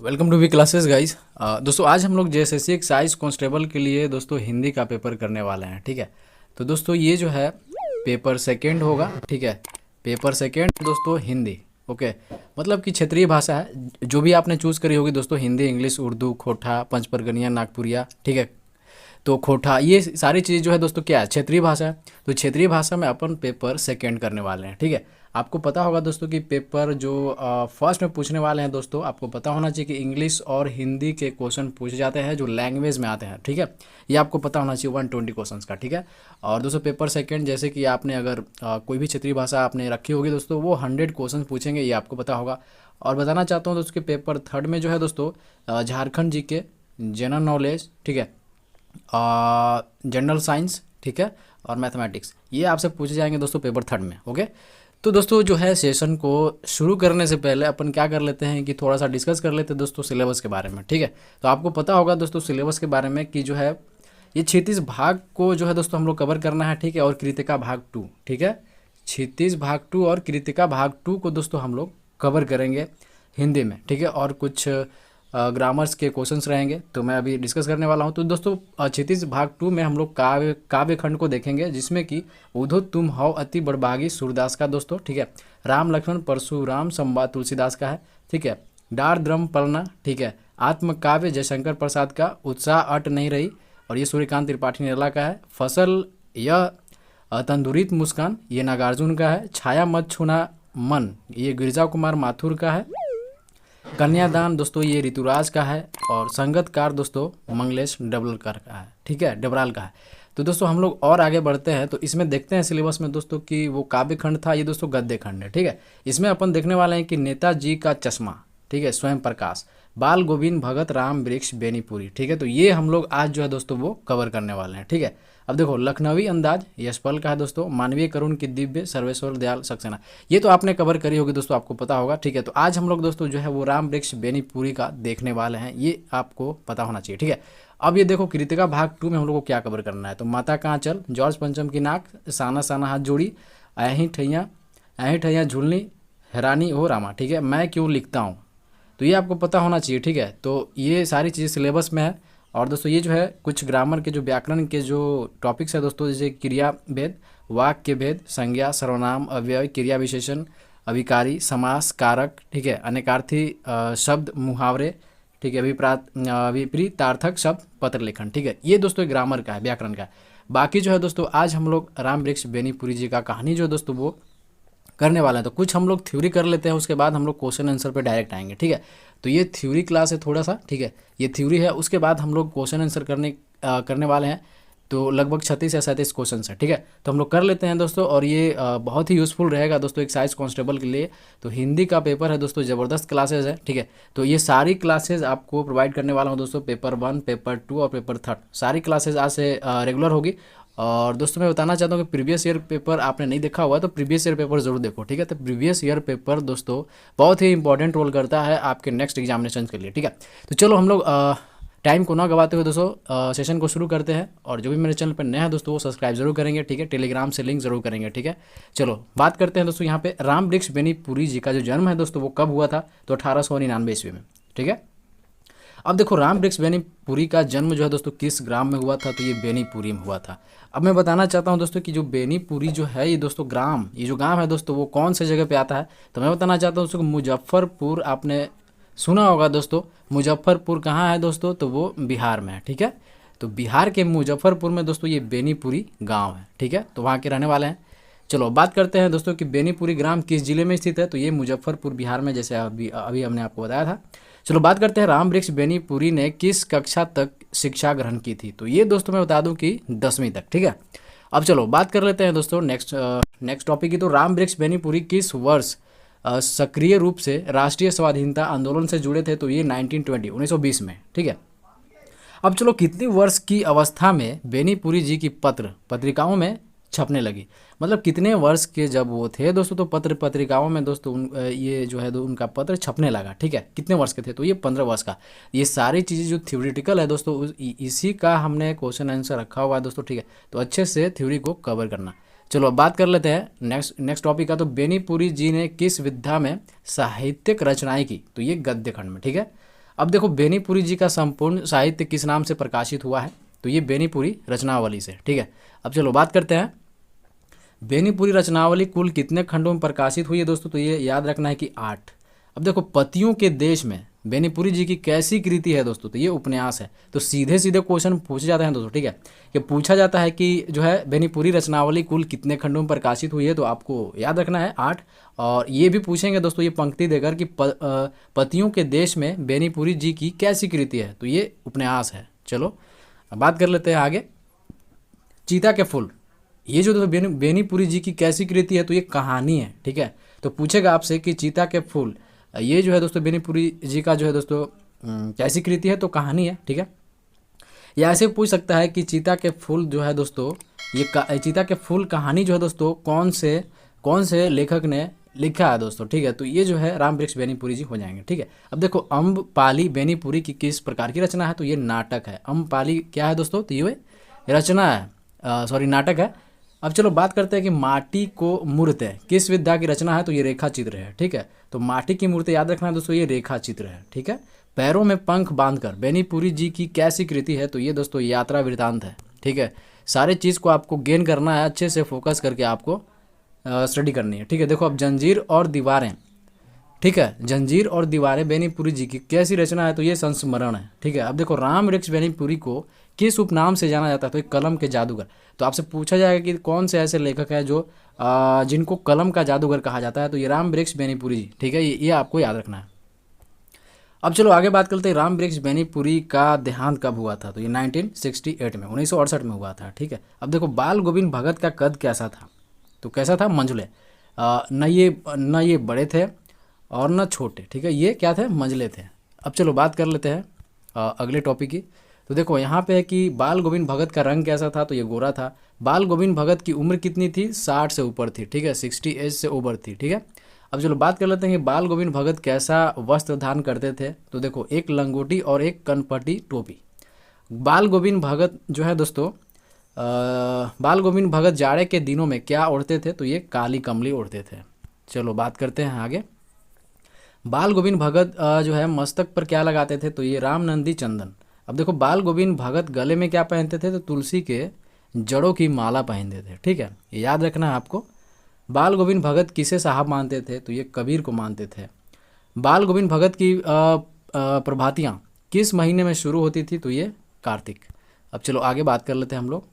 Welcome to V classes guys. दोस्तों आज हम लोग जेएसएससी एक्साइज कांस्टेबल के लिए दोस्तों हिंदी का पेपर करने वाले हैं। ठीक है, तो दोस्तों ये जो है पेपर सेकंड होगा। ठीक है, पेपर सेकंड दोस्तों हिंदी। ओके, मतलब कि क्षेत्रीय भाषा है जो भी आपने चूज़ करी होगी दोस्तों, हिंदी, इंग्लिश, उर्दू, खोटा, पंचपरगनिया, नागपुरिया। ठीक है, तो खोटा ये सारी चीज़ जो है दोस्तों क्या है, क्षेत्रीय भाषा है। तो क्षेत्रीय भाषा में अपन पेपर सेकंड करने वाले हैं। ठीक है, आपको पता होगा दोस्तों कि पेपर जो फर्स्ट में पूछने वाले हैं दोस्तों, आपको पता होना चाहिए कि इंग्लिश और हिंदी के क्वेश्चन पूछे जाते हैं जो लैंग्वेज में आते हैं। ठीक है, ये आपको पता होना चाहिए 120 क्वेश्चन का। ठीक है, और दोस्तों पेपर सेकंड जैसे कि आपने अगर कोई भी क्षेत्रीय भाषा आपने रखी होगी दोस्तों, वो 100 क्वेश्चन पूछेंगे, ये आपको पता होगा। और बताना चाहता हूँ दोस्तों कि पेपर थर्ड में जो है दोस्तों झारखंड जी के जनरल नॉलेज, ठीक है, जनरल साइंस, ठीक है, और मैथमेटिक्स, ये आपसे पूछे जाएंगे दोस्तों पेपर थर्ड में। ओके, तो दोस्तों जो है सेशन को शुरू करने से पहले अपन क्या कर लेते हैं कि थोड़ा सा डिस्कस कर लेते हैं दोस्तों सिलेबस के बारे में। ठीक है, तो आपको पता होगा दोस्तों सिलेबस के बारे में कि जो है ये 36 भाग को जो है दोस्तों हम लोग कवर करना है। ठीक है, और कृतिका भाग 2। ठीक है, 36 भाग 2 और कृतिका भाग 2 को दोस्तों हम लोग कवर करेंगे हिंदी में। ठीक है, और कुछ ग्रामर्स के क्वेश्चंस रहेंगे तो मैं अभी डिस्कस करने वाला हूं। तो दोस्तों 36 भाग 2 में हम लोग काव्य खंड को देखेंगे, जिसमें कि उधो तुम हौ अति बड़भागी सूरदास का दोस्तों। ठीक है, राम लक्ष्मण परशुराम संवाद तुलसीदास का है। ठीक है, डार द्रम पलना, ठीक है, आत्मकाव्य जयशंकर प्रसाद का, उत्साह अट नहीं रही, और ये सूर्यकांत त्रिपाठी निराला का है। फसल यह तंदुरित मुस्कान, ये नागार्जुन का है। छाया मत छूना मन, ये गिरिजा कुमार माथुर का है। कन्यादान दोस्तों ये ऋतुराज का है। और संगतकार दोस्तों मंगलेश डबलकर का है। ठीक है, डबराल का है। तो दोस्तों हम लोग और आगे बढ़ते हैं, तो इसमें देखते हैं सिलेबस में दोस्तों कि वो काव्य खंड था, ये दोस्तों गद्य खंड है। ठीक है, इसमें अपन देखने वाले हैं कि नेताजी का चश्मा, ठीक है, स्वयं प्रकाश, बाल गोविंद भगत, राम वृक्ष, बेनीपुरी। ठीक है, तो ये हम लोग आज जो है दोस्तों वो कवर करने वाले हैं। ठीक है, अब देखो लखनवी अंदाज यशपाल का है दोस्तों, मानवीय करुण की दिव्य, सर्वेश्वर दयाल सक्सेना, ये तो आपने कवर करी होगी दोस्तों, आपको पता होगा। ठीक है, तो आज हम लोग दोस्तों जो है वो राम वृक्ष बेनीपुरी का देखने वाले हैं, ये आपको पता होना चाहिए। ठीक है, अब ये देखो कृतिका भाग 2 में हम लोग को क्या कवर करना है। तो माता का आंचल, जॉर्ज पंचम की नाक, साना साना हाथ जोड़ी, अहीं ठैया झूलनी, हैरानी हो रामा। ठीक है, मैं क्यों लिखता हूँ, तो ये आपको पता होना चाहिए। ठीक है, तो ये सारी चीज़ें सिलेबस में है। और दोस्तों ये जो है कुछ ग्रामर के जो व्याकरण के जो टॉपिक्स है दोस्तों, जैसे क्रिया भेद, वाक्य भेद, संज्ञा, सर्वनाम, अव्यय, क्रिया विशेषण, अभिकारी, समास, कारक, ठीक है, अनेकार्थी शब्द, मुहावरे, ठीक है, विपरीतार्थक शब्द, पत्र लेखन। ठीक है, ये दोस्तों ग्रामर का है, व्याकरण का है। बाकी जो है दोस्तों आज हम लोग राम वृक्ष बेनीपुरी जी का कहानी जो है दोस्तों वो करने वाले हैं। तो कुछ हम लोग थ्योरी कर लेते हैं, उसके बाद हम लोग क्वेश्चन आंसर पे डायरेक्ट आएंगे। ठीक है, तो ये थ्योरी क्लास है थोड़ा सा। ठीक है, ये थ्योरी है, उसके बाद हम लोग क्वेश्चन आंसर करने वाले हैं। तो लगभग 36 या 37 क्वेश्चन है। ठीक है, तो हम लोग कर लेते हैं दोस्तों, और ये बहुत ही यूज़फुल रहेगा दोस्तों एक्साइज कांस्टेबल के लिए। तो हिंदी का पेपर है दोस्तों, ज़बरदस्त क्लासेज है। ठीक है, तो ये सारी क्लासेज आपको प्रोवाइड करने वाला हूँ दोस्तों, पेपर 1, पेपर 2 और पेपर 3 सारी क्लासेज आज से रेगुलर होगी। और दोस्तों मैं बताना चाहता हूँ कि प्रीवियस ईयर पेपर आपने नहीं देखा हुआ तो प्रीवियस ईयर पेपर जरूर देखो। ठीक है, तो प्रीवियस ईयर पेपर दोस्तों बहुत ही इंपॉर्टेंट रोल करता है आपके नेक्स्ट एग्जामिनेशन के लिए। ठीक है, तो चलो हम लोग टाइम को ना गवाते हुए दोस्तों सेशन को शुरू करते हैं। और जो भी मेरे चैनल पर नया है दोस्तों वो सब्सक्राइब जरूर करेंगे। ठीक है, टेलीग्राम से लिंक जरूर करेंगे। ठीक है, चलो बात करते हैं दोस्तों यहाँ पे राम वृक्ष बेनीपुरी जी का जो जन्म है दोस्तों वो कब हुआ था, तो 1899 ईस्वी में। ठीक है, अब देखो राम वृक्ष बेनीपुरी का जन्म जो है दोस्तों किस ग्राम में हुआ था, तो ये बेनीपुरी में हुआ था। अब मैं बताना चाहता हूँ दोस्तों कि जो बेनीपुरी जो है ये दोस्तों ग्राम, ये जो गांव है दोस्तों वो कौन से जगह पे आता है, तो मैं बताना चाहता हूँ दोस्तों कि मुजफ्फरपुर, आपने सुना होगा दोस्तों। मुजफ्फरपुर कहाँ है दोस्तों, तो वो बिहार में है। ठीक है, तो बिहार के मुजफ्फरपुर में दोस्तों ये बेनीपुरी गाँव है। ठीक है, तो वहाँ के रहने वाले हैं। चलो बात करते हैं दोस्तों कि बेनीपुरी ग्राम किस जिले में स्थित है, तो ये मुजफ्फरपुर बिहार में, जैसे अभी हमने आपको बताया था। चलो बात करते हैं राम वृक्ष बेनीपुरी ने किस कक्षा तक शिक्षा ग्रहण की थी, तो ये दोस्तों मैं बता दूं कि 10वीं तक। ठीक है, अब चलो बात कर लेते हैं दोस्तों नेक्स्ट टॉपिक की। तो राम वृक्ष बेनीपुरी किस वर्ष सक्रिय रूप से राष्ट्रीय स्वाधीनता आंदोलन से जुड़े थे, तो ये 1920 में। ठीक है, अब चलो कितनी वर्ष की अवस्था में बेनीपुरी जी की पत्रिकाओं में छपने लगी, मतलब कितने वर्ष के जब वो थे दोस्तों तो पत्रिकाओं में दोस्तों ये जो है उनका पत्र छपने लगा। ठीक है, कितने वर्ष के थे, तो ये 15 वर्ष का। ये सारी चीज़ें जो थ्योरेटिकल है दोस्तों इसी का हमने क्वेश्चन आंसर रखा हुआ है दोस्तों। ठीक है, तो अच्छे से थ्योरी को कवर करना। चलो अब बात कर लेते हैं नेक्स्ट टॉपिक का। तो बेनीपुरी जी ने किस विधा में साहित्यिक रचनाएं की, तो ये गद्य खंड में। ठीक है, अब देखो बेनीपुरी जी का संपूर्ण साहित्य किस नाम से प्रकाशित हुआ है, तो ये बेनीपुरी रचनावली से, ठीक है। अब चलो बात करते हैं बेनीपुरी रचनावली कुल कितने खंडों में प्रकाशित हुई है दोस्तों, तो ये याद रखना है कि 8। अब देखो पतियों के देश में बेनीपुरी जी की कैसी कृति है दोस्तों, तो ये उपन्यास है। तो सीधे सीधे क्वेश्चन पूछे जाते हैं दोस्तों, ठीक है। कि पूछा जाता है कि जो है बेनीपुरी रचनावली कुल कितने खंडों में प्रकाशित हुई है, तो आपको याद रखना है 8। और ये भी पूछेंगे दोस्तों ये पंक्ति देकर कि पतियों के देश में बेनीपुरी जी की कैसी कृति है, तो ये उपन्यास है। चलो अब बात कर लेते हैं आगे। चीता के फूल, ये जो दोस्तों बेनीपुरी जी की कैसी कृति है, तो ये कहानी है, ठीक है। तो पूछेगा आपसे कि चीता के फूल, ये जो है दोस्तों बेनीपुरी जी का जो है दोस्तों कैसी कृति है, तो कहानी है, ठीक है। या ऐसे पूछ सकता है कि चीता के फूल जो है दोस्तों, ये चीता के फूल कहानी जो है दोस्तों कौन से लेखक ने लिखा है दोस्तों, ठीक है। तो ये जो है राम वृक्ष बेनीपुरी जी हो जाएंगे, ठीक है। अब देखो अम्बपाली बेनीपुरी की किस प्रकार की रचना है, तो ये नाटक है। अम्बपाली क्या है दोस्तों, तो ये रचना है, सॉरी नाटक है। अब चलो बात करते हैं कि माटी को मूर्त किस विद्या की रचना है, तो ये रेखा चित्र है, ठीक है। तो माटी की मूर्ति याद रखना है दोस्तों, ये रेखा चित्र है, ठीक है। पैरों में पंख बांधकर बेनीपुरी जी की कैसी कृति है, तो ये दोस्तों यात्रा वृतांत है, ठीक है। सारे चीज़ को आपको गेन करना है, अच्छे से फोकस करके आपको स्टडी करनी है, ठीक है। देखो अब जंजीर और दीवारें, ठीक है, जंजीर और दीवारें बेनीपुरी जी की कैसी रचना है, तो ये संस्मरण है, ठीक है। अब देखो राम वृक्ष बेनीपुरी को किस उपनाम से जाना जाता है, तो एक कलम के जादूगर। तो आपसे पूछा जाएगा कि कौन से ऐसे लेखक हैं जो जिनको कलम का जादूगर कहा जाता है, तो ये राम वृक्ष बेनीपुरी जी, ठीक है। ये आपको याद रखना है। अब चलो आगे बात करते हैं राम वृक्ष बेनीपुरी का देहांत कब हुआ था, तो ये 1968 में 1968 में हुआ था, ठीक है। अब देखो बाल गोविंद भगत का कद कैसा था, तो कैसा था, मंझले, न ये बड़े थे और न छोटे, ठीक है। ये क्या थे, मंझले थे। अब चलो बात कर लेते हैं अगले टॉपिक की। तो देखो यहाँ पे है कि बाल गोविंद भगत का रंग कैसा था, तो ये गोरा था। बाल गोविंद भगत की उम्र कितनी थी, 60 से ऊपर थी, ठीक है, 60 एज से ओवर थी, ठीक है। अब चलो बात कर लेते हैं कि बाल गोविंद भगत कैसा वस्त्र धारण करते थे, तो देखो एक लंगोटी और एक कनपटी टोपी। बाल गोविंद भगत जो है दोस्तों बाल गोविंद भगत जाड़े के दिनों में क्या ओढ़ते थे, तो ये काली कमली ओढ़ते थे। चलो बात करते हैं आगे। बाल गोविंद भगत जो है मस्तक पर क्या लगाते थे, तो ये रामनंदी चंदन। अब देखो बाल गोविंद भगत गले में क्या पहनते थे, तो तुलसी के जड़ों की माला पहनते थे, ठीक है। ये याद रखना है आपको। बाल गोविंद भगत किसे साहब मानते थे, तो ये कबीर को मानते थे। बाल गोविंद भगत की प्रभातियाँ किस महीने में शुरू होती थी, तो ये कार्तिक। अब चलो आगे बात कर लेते हैं हम लोग।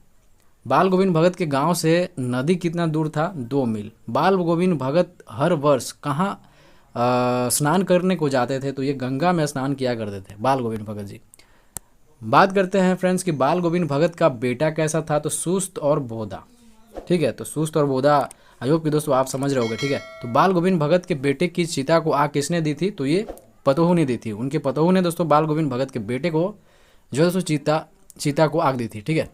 बाल गोविंद भगत के गांव से नदी कितना दूर था, 2 मील। बाल गोविंद भगत हर वर्ष कहाँ स्नान करने को जाते थे, तो ये गंगा में स्नान किया करते थे बाल गोविंद भगत जी। बात करते हैं फ्रेंड्स कि बाल गोविंद भगत का बेटा कैसा था, तो सुस्त और बोधा, ठीक है। तो सुस्त और बोधा आई होप कि दोस्तों आप समझ रहे होगे, ठीक है। तो बाल गोविंद भगत के बेटे की चिता को आग किसने दी थी, तो ये पतोहू ने दी थी। उनके पतोहू ने दोस्तों बाल गोविंद भगत के बेटे को जो है दोस्तों चिता को आग दी थी, ठीक है।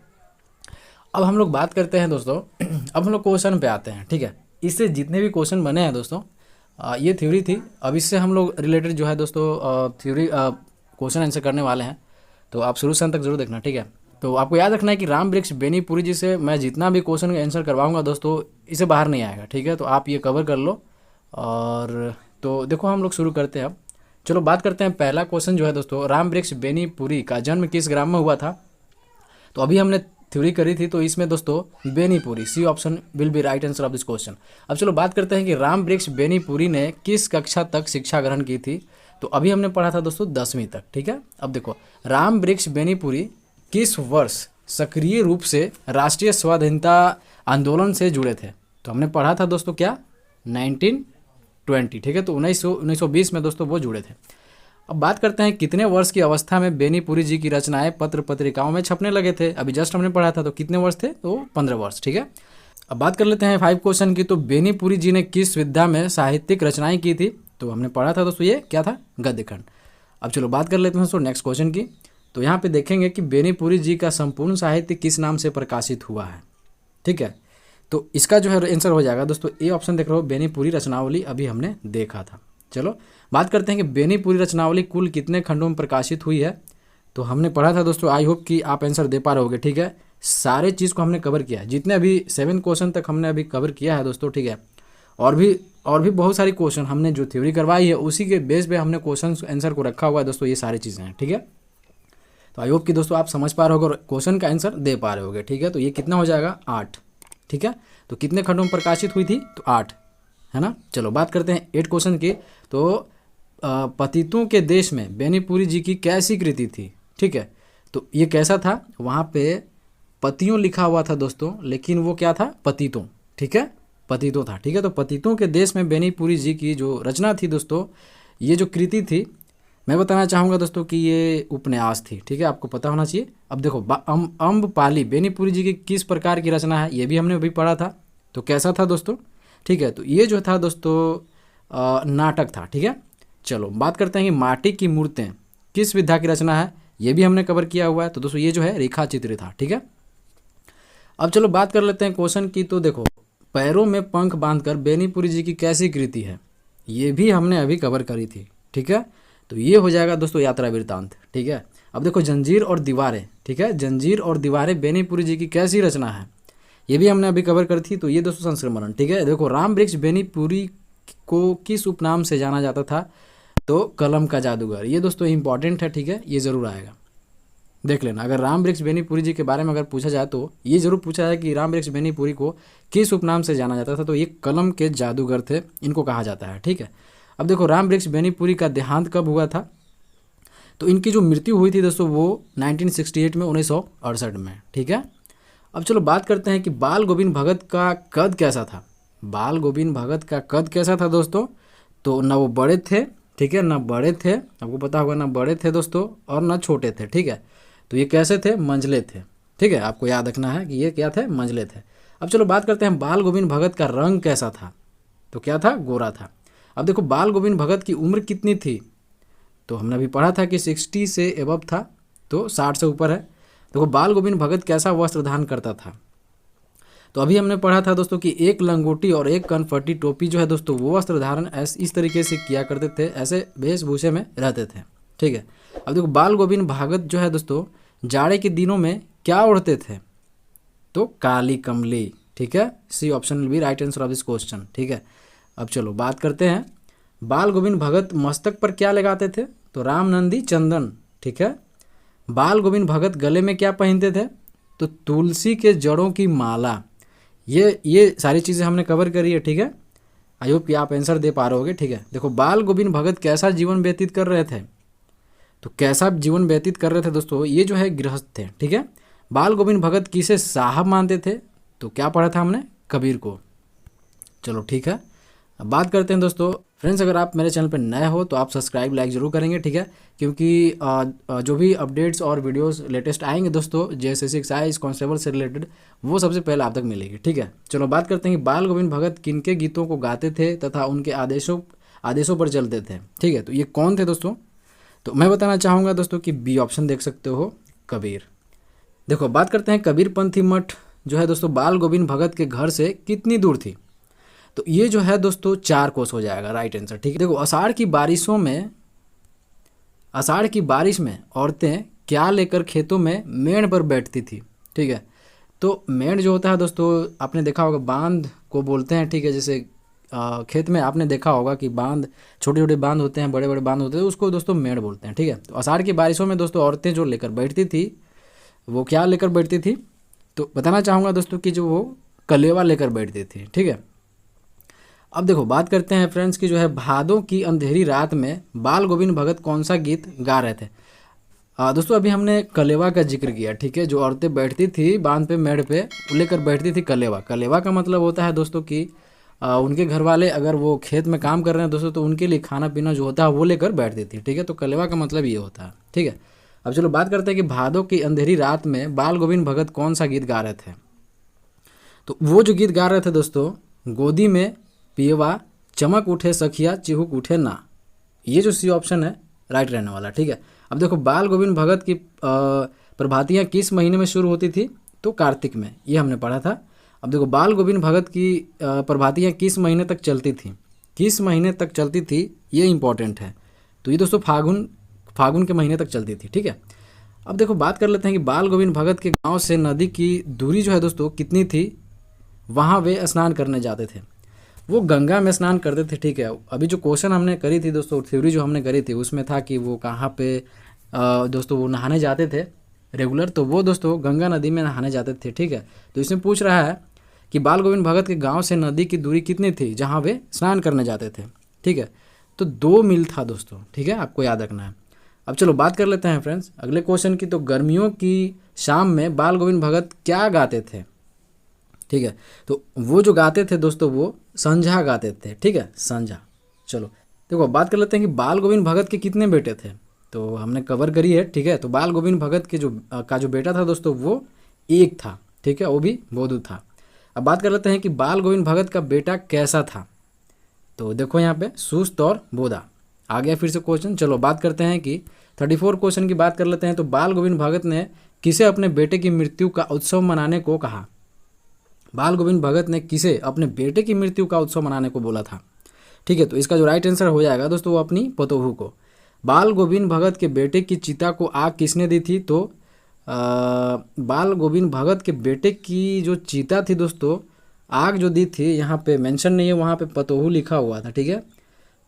अब हम लोग बात करते हैं दोस्तों, अब हम लोग क्वेश्चन पे आते हैं, ठीक है। इससे जितने भी क्वेश्चन बने हैं दोस्तों, ये थ्योरी थी। अब इससे हम लोग रिलेटेड जो है दोस्तों थ्योरी क्वेश्चन आंसर करने वाले हैं, तो आप शुरू से अंत तक जरूर देखना, ठीक है। तो आपको याद रखना है कि राम वृक्ष बेनीपुरी जी से मैं जितना भी क्वेश्चन का आंसर करवाऊंगा दोस्तों, इसे बाहर नहीं आएगा, ठीक है। तो आप ये कवर कर लो। और तो देखो हम लोग शुरू करते हैं अब। चलो बात करते हैं, पहला क्वेश्चन जो है दोस्तों, राम वृक्ष बेनीपुरी का जन्म किस ग्राम में हुआ था। तो अभी हमने थ्योरी करी थी, तो इसमें दोस्तों Benipuri, C option will be right answer of this question. अब चलो बात करते हैं कि राम वृक्ष बेनीपुरी ने किस कक्षा तक शिक्षा ग्रहण की थी। तो अभी हमने पढ़ा था दोस्तों 10वीं तक, ठीक है। अब देखो राम वृक्ष बेनीपुरी किस वर्ष सक्रिय रूप से राष्ट्रीय स्वाधीनता आंदोलन से जुड़े थे। तो हमने पढ़ा था दोस्तों क्या, 1920, ठीक है। तो 1920 में दोस्तों वो जुड़े थे। अब बात करते हैं कितने वर्ष की अवस्था में बेनीपुरी जी की रचनाएं पत्र पत्रिकाओं में छपने लगे थे। अभी जस्ट हमने पढ़ा था, तो कितने वर्ष थे, तो 15 वर्ष, ठीक है। अब बात कर लेते हैं 5 क्वेश्चन की। तो बेनीपुरी जी ने किस विधा में साहित्यिक रचनाएं की थी। तो हमने पढ़ा था दोस्तों ये क्या था, गद्यखंड। अब चलो बात कर लेते हैं दोस्तों नेक्स्ट क्वेश्चन की। तो यहाँ पे देखेंगे कि बेनीपुरी जी का संपूर्ण साहित्य किस नाम से प्रकाशित हुआ है, ठीक है। तो इसका जो है आंसर हो जाएगा दोस्तों ए ऑप्शन देख रहे हो, बेनीपुरी रचनावली, अभी हमने देखा था। चलो बात करते हैं कि बेनीपुरी रचनावली कुल कितने खंडों में प्रकाशित हुई है। तो हमने पढ़ा था दोस्तों, आई होप कि आप आंसर दे पा रहे होगे, ठीक है। सारे चीज़ को हमने कवर किया है, जितने अभी 7 क्वेश्चन तक हमने अभी कवर किया है दोस्तों, ठीक है। और भी बहुत सारी क्वेश्चन हमने जो थ्योरी करवाई है उसी के बेस पे हमने क्वेश्चन आंसर को रखा हुआ है दोस्तों, ये सारी चीज़ें हैं। ठीक है, तो आई होप कि दोस्तों आप समझ पा रहे होगे और क्वेश्चन का आंसर दे पा रहे होगे। ठीक है, तो ये कितना हो जाएगा 8। ठीक है, तो कितने खंडों में प्रकाशित हुई थी, तो 8 है ना। चलो बात करते हैं 8 क्वेश्चन की। तो पतितों के देश में बेनीपुरी जी की कैसी कृति थी। ठीक है, तो ये कैसा था, वहाँ पे पतियों लिखा हुआ था दोस्तों, लेकिन वो क्या था, पतितों। ठीक है, पतितों था। ठीक है, तो पतितों के देश में बेनीपुरी जी की जो रचना थी दोस्तों, ये जो कृति थी, मैं बताना चाहूँगा दोस्तों कि ये उपन्यास थी। ठीक है, आपको पता होना चाहिए। अब देखो अम्बपाली बेनीपुरी जी की किस प्रकार की रचना है, ये भी हमने अभी पढ़ा था, तो कैसा था दोस्तों। ठीक है, तो ये जो था दोस्तों नाटक था। ठीक है, चलो बात करते हैं कि माटी की मूर्तें किस विधा की रचना है, ये भी हमने कवर किया हुआ है। तो दोस्तों ये जो है रेखा चित्र था। ठीक है, अब चलो बात कर लेते हैं क्वेश्चन की। तो देखो पैरों में पंख बांधकर बेनीपुरी जी की कैसी कृति है, ये भी हमने अभी कवर करी थी। ठीक है, तो ये हो जाएगा दोस्तों यात्रा वृत्तांत। ठीक है, अब देखो जंजीर और दीवारें। ठीक है, जंजीर और दीवारें बेनीपुरी जी की कैसी रचना है, ये भी हमने अभी कवर करी थी। तो ये दोस्तों संस्मरण। ठीक है, देखो राम वृक्ष बेनीपुरी को किस उपनाम से जाना जाता था, तो कलम का जादूगर। ये दोस्तों इंपॉर्टेंट है। ठीक है, ये जरूर आएगा, देख लेना। अगर राम वृक्ष बेनीपुरी जी के बारे में अगर पूछा जाए तो ये जरूर पूछा जाए कि राम वृक्ष बेनीपुरी को किस उपनाम से जाना जाता था, तो ये कलम के जादूगर थे, इनको कहा जाता है। ठीक है, अब देखो राम वृक्ष बेनीपुरी का देहांत कब हुआ था, तो इनकी जो मृत्यु हुई थी दोस्तों वो 1968 में, 1968 में। ठीक है, अब चलो बात करते हैं कि बाल गोविंद भगत का कद कैसा था। बाल गोविंद भगत का कद कैसा था दोस्तों, तो ना वो बड़े थे, ठीक है, ना बड़े थे, आपको पता होगा, ना बड़े थे दोस्तों और ना छोटे थे। ठीक है, तो ये कैसे थे, मंझले थे। ठीक है, आपको याद रखना है कि ये क्या थे, मंझले थे। अब चलो बात करते हैं बाल गोविंद भगत का रंग कैसा था, तो क्या था, गोरा था। अब देखो बाल गोविंद भगत की उम्र कितनी थी, तो हमने अभी पढ़ा था कि 60 से एबव था, तो 60 से ऊपर है। देखो बाल गोविंद भगत कैसा वस्त्र धारण करता था, तो अभी हमने पढ़ा था दोस्तों कि एक लंगोटी और एक कनफटी टोपी जो है दोस्तों, वो वस्त्र धारण इस तरीके से किया करते थे, ऐसे वेशभूषे में रहते थे। ठीक है, अब देखो बाल गोविंद भगत जो है दोस्तों जाड़े के दिनों में क्या ओढ़ते थे, तो काली कमली। ठीक है, C option will be right answer of this question. ठीक है, अब चलो बात करते हैं बाल गोविंद भगत मस्तक पर क्या लगाते थे, तो रामनंदी चंदन। ठीक है, बाल गोविंद भगत गले में क्या पहनते थे, तो तुलसी के जड़ों की माला। ये सारी चीज़ें हमने कवर करी है। ठीक है, आई होप कि आप आंसर दे पा रहे होगे। ठीक है, देखो बाल गोविंद भगत कैसा जीवन व्यतीत कर रहे थे, तो कैसा जीवन व्यतीत कर रहे थे दोस्तों, ये जो है गृहस्थ थे। ठीक है, बाल गोविंद भगत किसे साहब मानते थे, तो क्या पढ़ा था हमने, कबीर को। चलो ठीक है, अब बात करते हैं दोस्तों। फ्रेंड्स अगर आप मेरे चैनल पर नए हो तो आप सब्सक्राइब लाइक जरूर करेंगे। ठीक है, क्योंकि जो भी अपडेट्स और वीडियोस लेटेस्ट आएंगे दोस्तों जेएसएससी एक्साइज कांस्टेबल से रिलेटेड, वो सबसे पहले आप तक मिलेगी। ठीक है, चलो बात करते हैं कि बाल गोविंद भगत किनके गीतों को गाते थे तथा उनके आदेशों पर चलते थे। ठीक है, तो ये कौन थे दोस्तों, तो मैं बताना चाहूँगा दोस्तों कि बी ऑप्शन देख सकते हो, कबीर। देखो बात करते हैं कबीर पंथी मठ जो है दोस्तों बाल गोविंद भगत के घर से कितनी दूर थी, तो ये जो है दोस्तों 4 कोस हो जाएगा राइट आंसर। ठीक है, देखो आषाढ़ की बारिश में औरतें क्या लेकर खेतों में मेड़ पर बैठती थी। ठीक है, तो मेड़ जो होता है दोस्तों आपने देखा होगा, बांध को बोलते हैं। ठीक है, जैसे खेत में आपने देखा होगा कि बांध, छोटे छोटे बांध होते हैं, बड़े बड़े बांध होते हैं, उसको दोस्तों मेड़ बोलते हैं। ठीक है, तो आषाढ़ की बारिशों में दोस्तों औरतें जो लेकर बैठती थी, वो क्या लेकर बैठती थी, तो बताना चाहूँगा दोस्तों कि जो वो कलेवा लेकर बैठती थी। ठीक है, अब देखो बात करते हैं फ्रेंड्स की जो है भादों की अंधेरी रात में बाल गोविंद भगत कौन सा गीत गा रहे थे। दोस्तों अभी हमने कलेवा का जिक्र किया। ठीक है, जो औरतें बैठती थी बांध पे, मेड़ पे, लेकर बैठती थी कलेवा। कलेवा का मतलब होता है दोस्तों कि उनके घर वाले अगर वो खेत में काम कर रहे हैं दोस्तों, तो उनके लिए खाना पीना जो होता है वो लेकर बैठती थी। ठीक है, तो कलेवा का मतलब ये होता है। ठीक है, अब चलो बात करते हैं कि भादों की अंधेरी रात में बाल गोविंद भगत कौन सा गीत गा रहे थे, तो वो जो गीत गा रहे थे दोस्तों, गोदी में पियवा चमक उठे सखिया चिहुक उठे ना, ये जो सी ऑप्शन है राइट रहने वाला। ठीक है, अब देखो बाल गोविंद भगत की प्रभातियाँ किस महीने में शुरू होती थी, तो कार्तिक में, ये हमने पढ़ा था। अब देखो बाल गोविंद भगत की प्रभातियाँ किस महीने तक चलती थी, किस महीने तक चलती थी, ये इंपॉर्टेंट है। तो ये दोस्तों फागुन के महीने तक चलती थी। ठीक है, अब देखो बात कर लेते हैं कि बाल गोविंद भगत के गाँव से नदी की दूरी जो है दोस्तों कितनी थी, वहाँ वे स्नान करने जाते थे। वो गंगा में स्नान करते थे, ठीक है। अभी जो क्वेश्चन हमने करी थी दोस्तों, थ्योरी जो हमने करी थी उसमें था कि वो कहाँ पे दोस्तों वो नहाने जाते थे रेगुलर, तो वो दोस्तों गंगा नदी में नहाने जाते थे, ठीक है। तो इसमें पूछ रहा है कि बाल गोविंद भगत के गांव से नदी की दूरी कितनी थी जहां वे स्नान करने जाते थे, ठीक है। तो 2 मील था दोस्तों, ठीक है, आपको याद रखना है। अब चलो बात कर लेते हैं फ्रेंड्स अगले क्वेश्चन की। तो गर्मियों की शाम में बाल गोविंद भगत क्या गाते थे, ठीक है। तो वो जो गाते थे दोस्तों वो संझा गाते थे, ठीक है, संझा। चलो देखो बात कर लेते हैं कि बाल गोविंद भगत के कितने बेटे थे। तो हमने कवर करी है, ठीक है। तो बाल गोविंद भगत के जो बेटा था दोस्तों वो एक था, ठीक है, वो भी बोधू था। अब बात कर लेते हैं कि बाल गोविंद भगत का बेटा कैसा था। तो देखो यहाँ पे सुस्त और बोधा आ गया फिर से क्वेश्चन। चलो बात करते हैं कि 34 क्वेश्चन की बात कर लेते हैं। तो बाल गोविंद भगत ने किसे अपने बेटे की मृत्यु का उत्सव मनाने को कहा। बाल गोविंद भगत ने किसे अपने बेटे की मृत्यु का उत्सव मनाने को बोला था, ठीक है। तो इसका जो राइट आंसर हो जाएगा दोस्तों वो अपनी पतोहू को। बाल गोविंद भगत के बेटे की चिता को आग किसने दी थी। तो बाल गोविंद भगत के बेटे की जो चिता थी दोस्तों, आग जो दी थी यहाँ पे मेंशन नहीं है, वहाँ पे पतोहू लिखा हुआ था, ठीक है।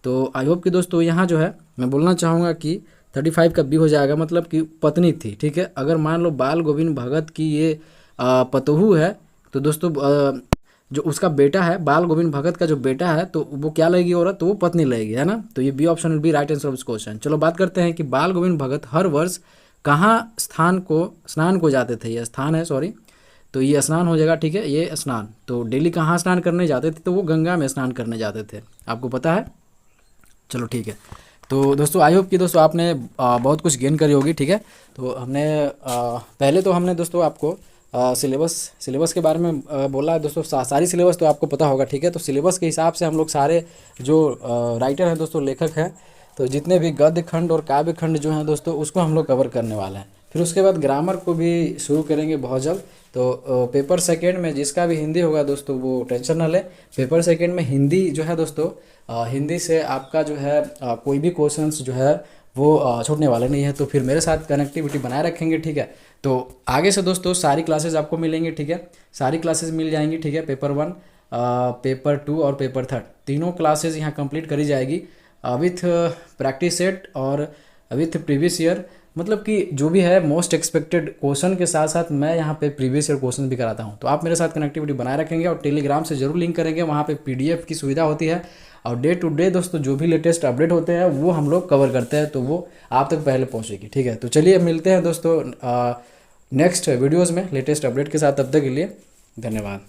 तो आई होप कि दोस्तों यहाँ जो है मैं बोलना चाहूँगा कि 35 का बी हो जाएगा, मतलब कि पत्नी थी, ठीक है। अगर मान लो बाल गोविंद भगत की ये पतोहू है तो दोस्तों जो उसका बेटा है बाल गोविंद भगत का जो बेटा है तो वो क्या लगेगी औरत, तो वो पत्नी लगेगी, है ना। तो ये B option will be right answer of this question. चलो बात करते हैं कि बाल गोविंद भगत हर वर्ष कहाँ स्नान को जाते थे। ये स्थान है, सॉरी, तो ये स्नान हो जाएगा, ठीक है, ये स्नान। तो डेली कहाँ स्नान करने जाते थे, तो वो गंगा में स्नान करने जाते थे, आपको पता है। चलो ठीक है। तो दोस्तों आई होप कि दोस्तों आपने बहुत कुछ गेन करी होगी, ठीक है। तो हमने पहले तो हमने दोस्तों आपको सिलेबस के बारे में बोला है दोस्तों। सारी सिलेबस तो आपको पता होगा, ठीक है। तो सिलेबस के हिसाब से हम लोग सारे जो राइटर हैं दोस्तों, लेखक हैं, तो जितने भी गद्य खंड और काव्य खंड जो हैं दोस्तों उसको हम लोग कवर करने वाले हैं। फिर उसके बाद ग्रामर को भी शुरू करेंगे बहुत जल्द। तो पेपर सेकेंड में जिसका भी हिंदी होगा दोस्तों वो टेंशन ना ले। पेपर सेकेंड में हिंदी जो है दोस्तों, हिंदी से आपका जो है कोई भी क्वेश्चंस जो है वो छूटने वाले नहीं है। तो फिर मेरे साथ कनेक्टिविटी बनाए रखेंगे, ठीक है। तो आगे से दोस्तों सारी क्लासेस आपको मिलेंगी, ठीक है, सारी क्लासेस मिल जाएंगी, ठीक है। पेपर 1, पेपर 2 और पेपर 3 तीनों क्लासेस यहाँ कंप्लीट करी जाएगी विथ प्रैक्टिस सेट और विथ प्रीवियस ईयर, मतलब कि जो भी है मोस्ट एक्सपेक्टेड क्वेश्चन के साथ साथ मैं यहाँ पे प्रीवियस ईयर क्वेश्चन भी कराता हूँ। तो आप मेरे साथ कनेक्टिविटी बनाए रखेंगे और टेलीग्राम से जरूर लिंक करेंगे, वहाँ पे PDF की सुविधा होती है और डे टू डे दोस्तों जो भी लेटेस्ट अपडेट होते हैं वो हम लोग कवर करते हैं, तो वो आप तक पहले पहुँचेगी, ठीक है। तो चलिए मिलते हैं दोस्तों नेक्स्ट वीडियोज़ में लेटेस्ट अपडेट के साथ। तब तक के लिए धन्यवाद।